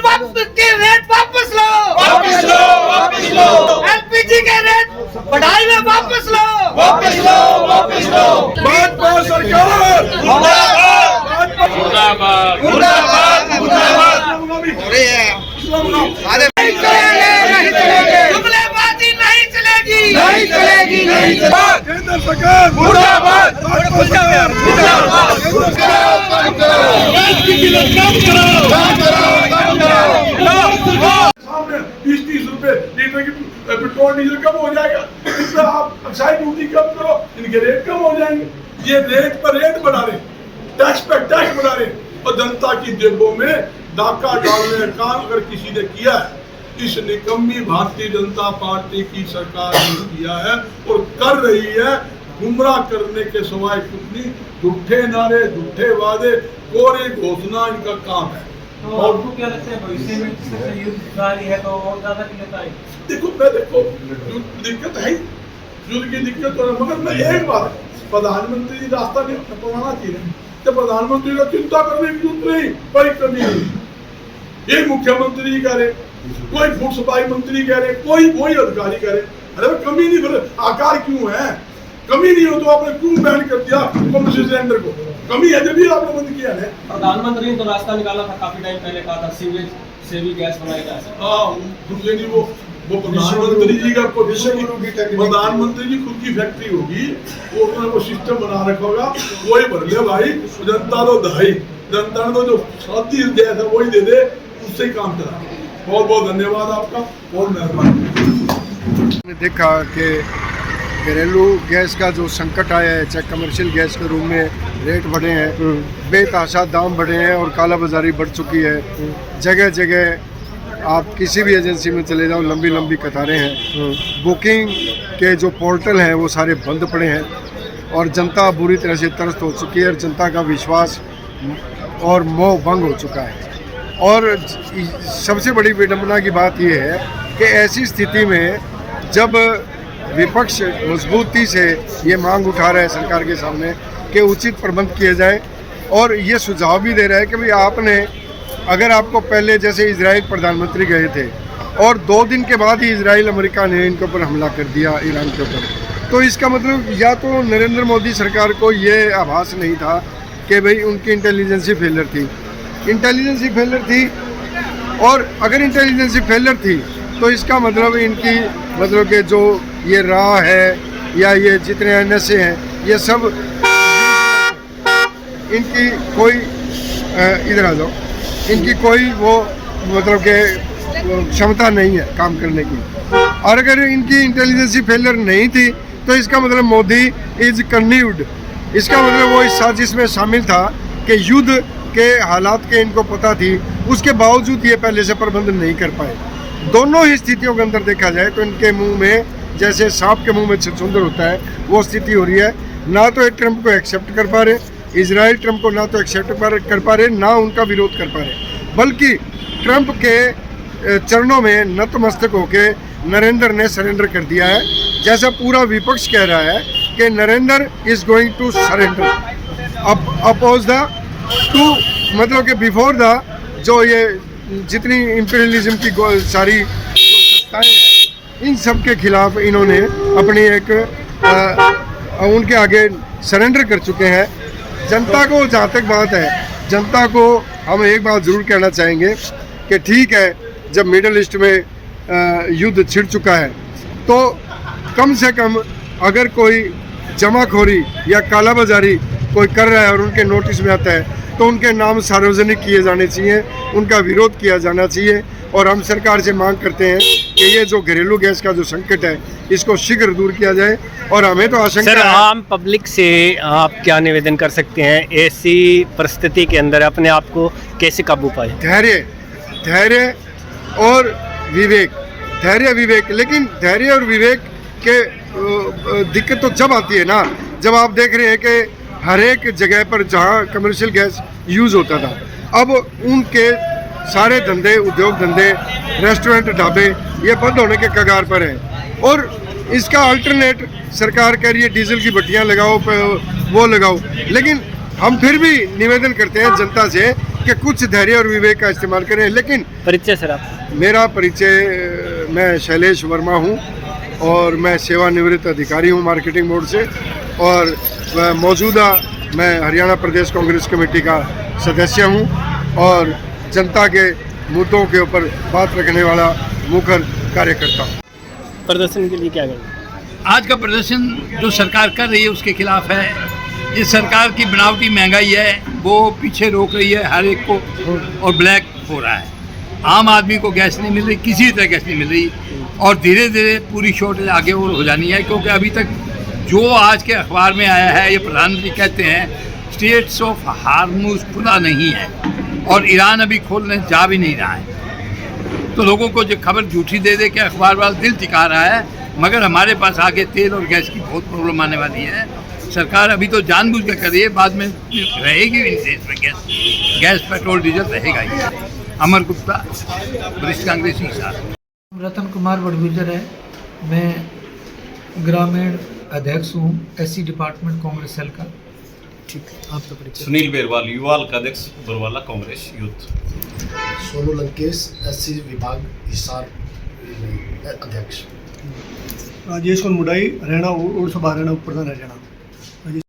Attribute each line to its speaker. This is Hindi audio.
Speaker 1: वापस के रेट वापस लो,
Speaker 2: वापस लो, वापस लो,
Speaker 1: एलपीजी के रेट बढ़ाई में वापस लो,
Speaker 2: वापस लो, वापस लो। भाजपा सरकार मुर्दाबाद, मुर्दाबाद, मुर्दाबाद, मुर्दाबाद।
Speaker 1: जुमलेबाजी नहीं चलेगी,
Speaker 2: नहीं चलेगी, नहीं चलेगी। केंद्र सरकार मुर्दाबाद, मुर्दाबाद, मुर्दाबाद। सामने 20-30 रुपए लीटर की पेट्रोल डीजल कम हो जाएगा, इस पर आप एक्साइज ड्यूटी कम करो, इनके रेट कम हो जाएंगे। ये रेट पर रेट बढ़ा रहे, टैक्स पर टैक्स बढ़ा रहे और जनता की जेबों में डाका डालने का काम अगर किसी ने किया है, इस निकम्मी भारतीय जनता पार्टी की सरकार ने किया है और कर रही है। गुमराह करने के सिवाय कुछ नहीं, झूठे नारे, झूठे वादे, कोरे घोषणा इनका काम है।
Speaker 3: तो आपको क्या लगता है भविष्य में इससे युद्ध जारी है तो और ज्यादा किल्लत आएगी?
Speaker 2: देखो दिक्कत है, युद्ध की दिक्कत हो रही है, मगर मैं एक बात, प्रधानमंत्री जी रास्ता नहीं अपनाना चाहिए। तो प्रधानमंत्री को चिंता करने की जरूरत नहीं, कोई कमी नहीं। ये मुख्यमंत्री करे, कोई फूड सप्लाई मंत्री कह रहे, कोई अधिकारी करे, अरे कमी नहीं, फिर आकार क्यों है? कमी नहीं हो तो आपने क्यों बैन कर दिया कमर्शियल सिलेंडर को? कमी है जब भी आपने बंद किया है।
Speaker 3: प्रधानमंत्री ने तो रास्ता निकाला था, काफी टाइम पहले कहा था सीवेज से भी गैस बनाई जा सकती है।
Speaker 2: दूसरे जी वो प्रधानमंत्री जी का प्रधानमंत्री जी खुद की फैक्ट्री होगी, वो अपना वो सिस्टम बना रखा होगा, वही भर ले भाई। जनता तो दहाई, जनता ने तो जो शादी दिया था वही दे दे, उससे ही काम चला। बहुत बहुत धन्यवाद आपका, बहुत मेहरबानी।
Speaker 4: देखा कि घरेलू गैस का जो संकट आया है, चाहे कमर्शियल गैस के रूम में रेट बढ़े हैं, बेतहाशा दाम बढ़े हैं और कालाबाजारी बढ़ चुकी है। जगह जगह आप किसी भी एजेंसी में चले जाओ, लंबी लंबी कतारें हैं। बुकिंग के जो पोर्टल हैं वो सारे बंद पड़े हैं और जनता बुरी तरह से त्रस्त हो चुकी है और जनता का विश्वास और मोह भंग हो चुका है। और सबसे बड़ी विडंबना की बात यह है कि ऐसी स्थिति में जब विपक्ष मजबूती से ये मांग उठा रहा है सरकार के सामने कि उचित प्रबंध किए जाए और ये सुझाव भी दे रहा है कि भाई आपने, अगर आपको पहले जैसे इजराइल प्रधानमंत्री गए थे और 2 दिन के बाद ही इजराइल अमेरिका ने इनके ऊपर हमला कर दिया, ईरान के ऊपर, तो इसका मतलब या तो नरेंद्र मोदी सरकार को ये आभास नहीं था कि भाई उनकी इंटेलिजेंसी फेलियर थी, और अगर इंटेलिजेंसी फेलियर थी तो इसका मतलब इनकी कि जो ये राह है या ये जितने NSA हैं ये सब इनकी कोई इधर आ जाओ, इनकी कोई वो कि क्षमता नहीं है काम करने की। और अगर इनकी इंटेलिजेंसी फेलियर नहीं थी तो इसका मतलब मोदी इज कन्व्यूड, इसका मतलब वो इस साजिश में शामिल था कि युद्ध के हालात के इनको पता थी, उसके बावजूद ये पहले से प्रबंध नहीं कर पाए। दोनों ही स्थितियों के अंदर देखा जाए तो इनके मुंह में जैसे सांप के मुंह में छछूंदर होता है वो स्थिति हो रही है। ना तो ये ट्रंप को एक्सेप्ट कर पा रहे, इजराइल ट्रंप को ना तो एक्सेप्ट कर पा रहे, ना उनका विरोध कर पा रहे, बल्कि ट्रंप के चरणों में नतमस्तक होके नरेंद्र ने सरेंडर कर दिया है। जैसा पूरा विपक्ष कह रहा है कि Narendra is going to surrender oppose the two, मतलब कि बिफोर द, जो ये जितनी इंपीरियलिज्म की सारी संस्थाएं हैं इन सब के खिलाफ इन्होंने अपनी एक उनके आगे सरेंडर कर चुके हैं। जनता को, जहाँ तक बात है, जनता को हम एक बात ज़रूर कहना चाहेंगे कि ठीक है, जब मिडल ईस्ट में युद्ध छिड़ चुका है तो कम से कम अगर कोई जमाखोरी या कालाबाजारी कोई कर रहा है और उनके नोटिस में आता है तो उनके नाम सार्वजनिक किए जाने चाहिए, उनका विरोध किया जाना चाहिए। और हम सरकार से मांग करते हैं कि ये जो घरेलू गैस का जो संकट है इसको शीघ्र दूर किया जाए। और हमें तो आशंका है,
Speaker 5: आम पब्लिक से आप क्या निवेदन कर सकते हैं ऐसी परिस्थिति के अंदर अपने आप को कैसे काबू पाए?
Speaker 4: धैर्य और विवेक, लेकिन धैर्य और विवेक के दिक्कत तो जब आती है ना, जब आप देख रहे हैं कि हर एक जगह पर जहाँ कमर्शियल गैस यूज़ होता था, अब उनके सारे धंधे, उद्योग धंधे, रेस्टोरेंट, ढाबे ये बंद होने के कगार पर हैं। और इसका अल्टरनेट सरकार कह रही है डीजल की भट्टियाँ लगाओ, वो लगाओ, लेकिन हम फिर भी निवेदन करते हैं जनता से कि कुछ धैर्य और विवेक का इस्तेमाल करें। लेकिन
Speaker 5: परिचय सर आप?
Speaker 4: मेरा परिचय, मैं शैलेश वर्मा हूँ और मैं सेवानिवृत्त अधिकारी हूँ मार्केटिंग बोर्ड से, और मौजूदा मैं हरियाणा प्रदेश कांग्रेस कमेटी का सदस्य हूँ और जनता के मुद्दों के ऊपर बात रखने वाला मुखर कार्यकर्ता हूँ।
Speaker 5: प्रदर्शन के लिए क्या करेंगे?
Speaker 6: आज का प्रदर्शन जो सरकार कर रही है उसके खिलाफ है। ये सरकार की बनावटी महंगाई है, वो पीछे रोक रही है हर एक को, और ब्लैक हो रहा है। आम आदमी को गैस नहीं मिल रही, किसी तरह गैस नहीं मिल रही, और धीरे धीरे पूरी शॉर्टेज आगे और हो जानी है। क्योंकि अभी तक जो आज के अखबार में आया है, ये प्रधानमंत्री कहते हैं स्टेट्स ऑफ हार्मुज खुला नहीं है और ईरान अभी खोलने जा भी नहीं रहा है। तो लोगों को जो खबर झूठी दे दे के अखबार वाला दिल टिका रहा है, मगर हमारे पास आगे तेल और गैस की बहुत प्रॉब्लम आने वाली है। सरकार अभी तो जानबूझ कर कर रही है, बाद में रहेगी भी देश में गैस पेट्रोल डीजल रहेगा ही। अमर गुप्ता, वरिष्ठ कांग्रेसी साहब।
Speaker 7: रतन कुमार बड़गुजर है, मैं ग्रामीण अध्यक्ष हूँ एससी डिपार्टमेंट कांग्रेस सेल का।
Speaker 5: आपका परिचय?
Speaker 8: सुनील बेरवाल, युवा हल्का अध्यक्ष बरवाला कांग्रेस यूथ।
Speaker 9: सोनू लंकेश, एससी विभाग हिसार अध्यक्ष।
Speaker 10: राजेश मुडाई, हरियाणा, और सभा हरियाणा, प्रधान हरियाणा।